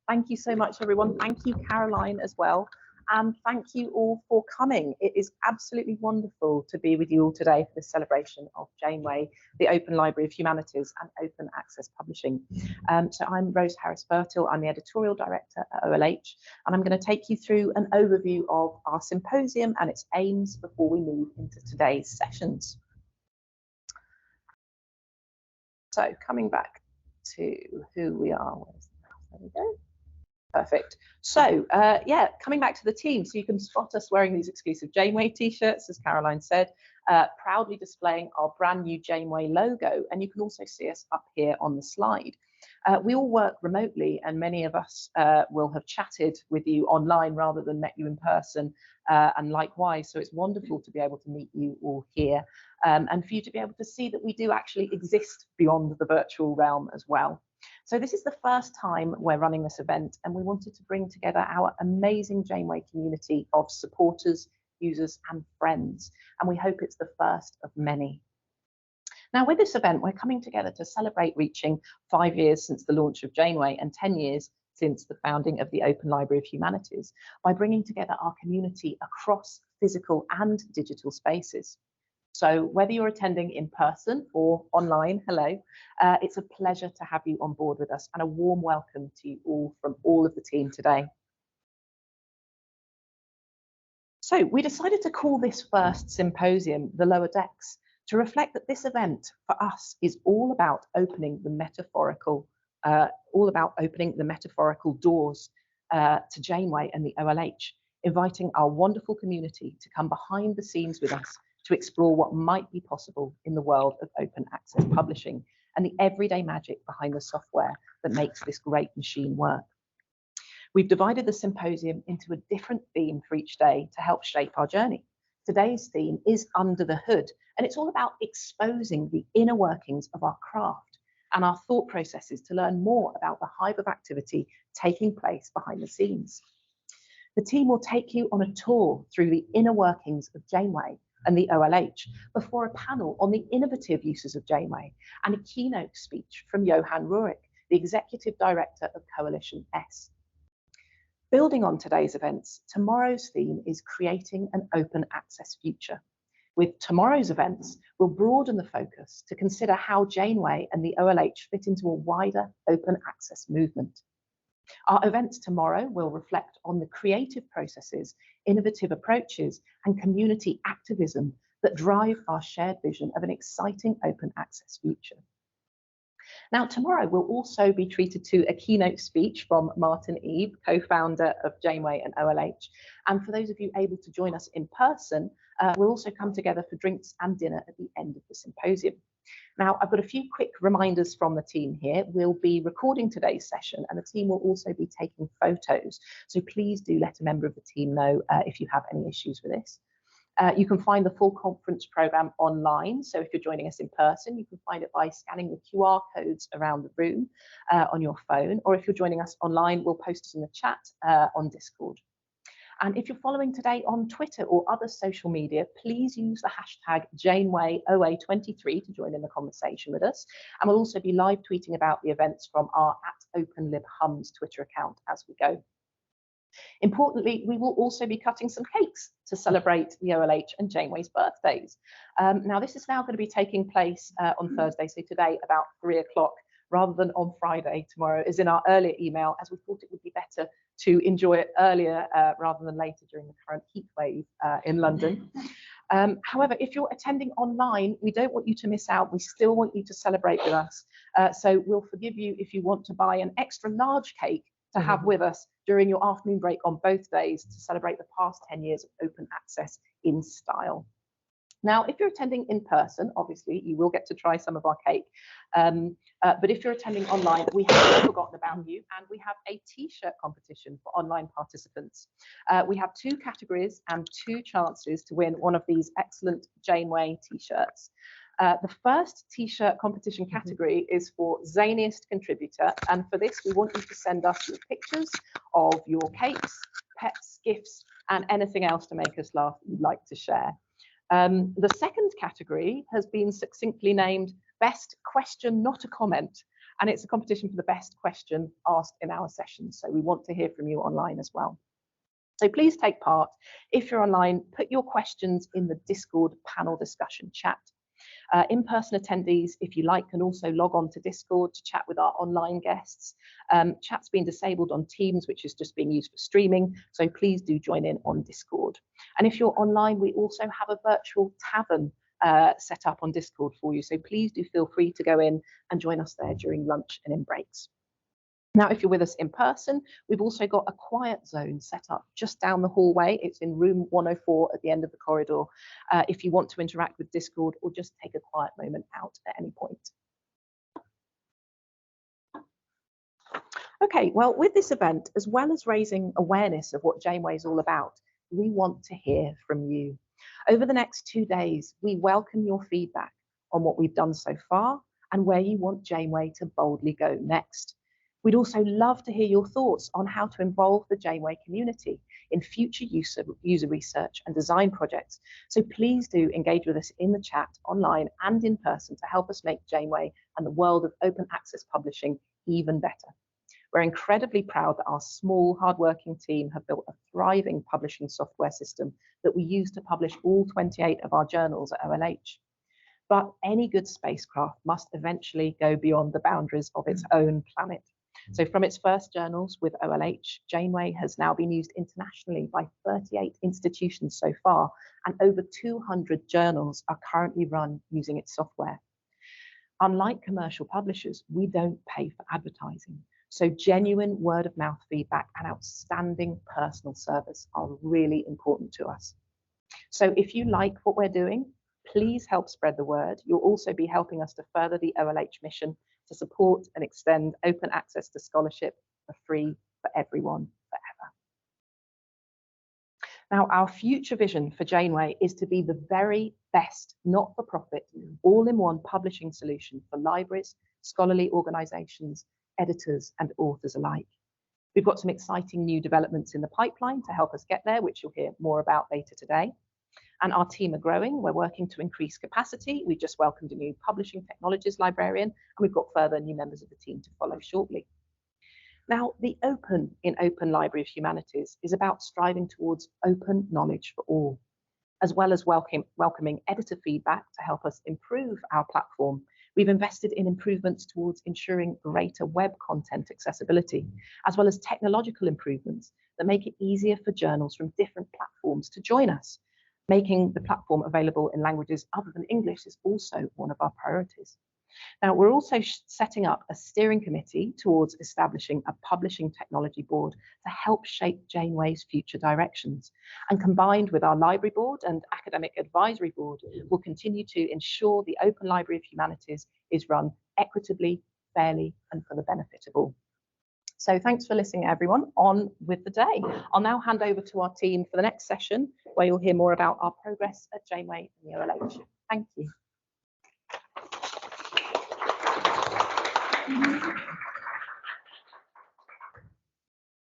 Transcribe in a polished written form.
Thank you so much, everyone. Thank you, Caroline, as well. And thank you all for coming. It is absolutely wonderful to be with you all today for this celebration of Janeway, the Open Library of Humanities and Open Access Publishing. So I'm Rose Harris-Birtill. I'm the Editorial Director at OLH, and I'm going to take you through an overview of our symposium and its aims before we move into today's sessions. So coming back to who we are, there we go. Perfect. So yeah, coming back to the team, so you can spot us wearing these exclusive Janeway t-shirts, as Caroline said, proudly displaying our brand new Janeway logo, and you can also see us up here on the slide. We all work remotely, and many of us will have chatted with you online rather than met you in person, and likewise, so it's wonderful to be able to meet you all here, and for you to be able to see that we do actually exist beyond the virtual realm as well. So this is the first time we're running this event, and we wanted to bring together our amazing Janeway community of supporters, users and friends, and we hope it's the first of many. Now, with this event, we're coming together to celebrate reaching 5 years since the launch of Janeway and 10 years since the founding of the Open Library of Humanities by bringing together our community across physical and digital spaces. So whether you're attending in person or online, hello, it's a pleasure to have you on board with us, and a warm welcome to you all from all of the team today. So we decided to call this first symposium The Lower Decks, to reflect that this event for us is all about opening the metaphorical, doors to Janeway and the OLH, inviting our wonderful community to come behind the scenes with us to explore what might be possible in the world of open access publishing and the everyday magic behind the software that makes this great machine work. We've divided the symposium into a different theme for each day to help shape our journey. Today's theme is Under the Hood, and it's all about exposing the inner workings of our craft and our thought processes to learn more about the hive of activity taking place behind the scenes. The team will take you on a tour through the inner workings of Janeway and the OLH before a panel on the innovative uses of Janeway and a keynote speech from Johan Rurik, the Executive Director of Coalition S. Building on today's events, tomorrow's theme is creating an open access future. With tomorrow's events, we'll broaden the focus to consider how Janeway and the OLH fit into a wider open access movement. Our events tomorrow will reflect on the creative processes, innovative approaches, and community activism that drive our shared vision of an exciting open access future. Now, tomorrow we'll also be treated to a keynote speech from Martin Ebe, co-founder of Janeway and OLH. And for those of you able to join us in person, we'll also come together for drinks and dinner at the end of the symposium. Now, I've got a few quick reminders from the team here. We'll be recording today's session, and the team will also be taking photos. So please do let a member of the team know if you have any issues with this. You can find the full conference programme online. So if you're joining us in person, you can find it by scanning the QR codes around the room on your phone. Or if you're joining us online, we'll post it in the chat on Discord. And if you're following today on Twitter or other social media, please use the hashtag JanewayOA23 to join in the conversation with us. And we'll also be live tweeting about the events from our @OpenLibHums Twitter account as we go. Importantly, we will also be cutting some cakes to celebrate the OLH and Janeway's birthdays. Now, this is now going to be taking place on Thursday, so today about 3 o'clock, rather than on Friday. Tomorrow is in our earlier email, as we thought it would be better to enjoy it earlier rather than later during the current heat wave in London. However, if you're attending online, we don't want you to miss out. We still want you to celebrate with us. So we'll forgive you if you want to buy an extra large cake to have with us during your afternoon break on both days to celebrate the past 10 years of open access in style. Now, if you're attending in person, obviously you will get to try some of our cake. But if you're attending online, we haven't forgotten about you, and we have a t-shirt competition for online participants. We have 2 categories and 2 chances to win one of these excellent Janeway t-shirts. The first t-shirt competition category is for zaniest contributor, and for this we want you to send us your pictures of your cakes, pets, gifts, and anything else to make us laugh that you'd like to share. The second category has been succinctly named Best Question Not a Comment, And it's a competition for the best question asked in our sessions. So we want to hear from you online as well. So please take part. If you're online, put your questions in the Discord panel discussion chat. In-person attendees, if you like, can also log on to Discord to chat with our online guests. Chat's been disabled on Teams, which is just being used for streaming, so please do join in on Discord. And if you're online, we also have a virtual tavern set up on Discord for you, so please do feel free to go in and join us there during lunch and in breaks. Now, if you're with us in person, we've also got a quiet zone set up just down the hallway. It's in room 104 at the end of the corridor, if you want to interact with Discord or just take a quiet moment out at any point. Okay, well, with this event, as well as raising awareness of what Janeway is all about, we want to hear from you. Over the next 2 days, we welcome your feedback on what we've done so far and where you want Janeway to boldly go next. We'd also love to hear your thoughts on how to involve the Janeway community in future user research and design projects. So please do engage with us in the chat, online and in person, to help us make Janeway and the world of open access publishing even better. We're incredibly proud that our small, hardworking team have built a thriving publishing software system that we use to publish all 28 of our journals at OLH. But any good spacecraft must eventually go beyond the boundaries of its own planet. So from its first journals with OLH, Janeway has now been used internationally by 38 institutions so far, and over 200 journals are currently run using its software. Unlike commercial publishers, we don't pay for advertising. So genuine word of mouth feedback and outstanding personal service are really important to us. So if you like what we're doing, please help spread the word. You'll also be helping us to further the OLH mission to support and extend open access to scholarship for free for everyone forever. Now, our future vision for Janeway is to be the very best not-for-profit, all-in-one publishing solution for libraries, scholarly organisations, editors and authors alike. We've got some exciting new developments in the pipeline to help us get there, which you'll hear more about later today. And our team are growing. We're working to increase capacity. We just welcomed a new publishing technologies librarian, and we've got further new members of the team to follow shortly. Now, the Open in Open Library of Humanities is about striving towards open knowledge for all, as well as welcoming editor feedback to help us improve our platform. We've invested in improvements towards ensuring greater web content accessibility, as well as technological improvements that make it easier for journals from different platforms to join us. Making the platform available in languages other than English is also one of our priorities. Now, we're also setting up a steering committee towards establishing a publishing technology board to help shape Janeway's future directions. And combined with our library board and academic advisory board, we'll continue to ensure the Open Library of Humanities is run equitably, fairly, and for the benefit of all. So thanks for listening, everyone. On with the day. I'll now hand over to our team for the next session, where you'll hear more about our progress at Janeway and the OLH. Thank you.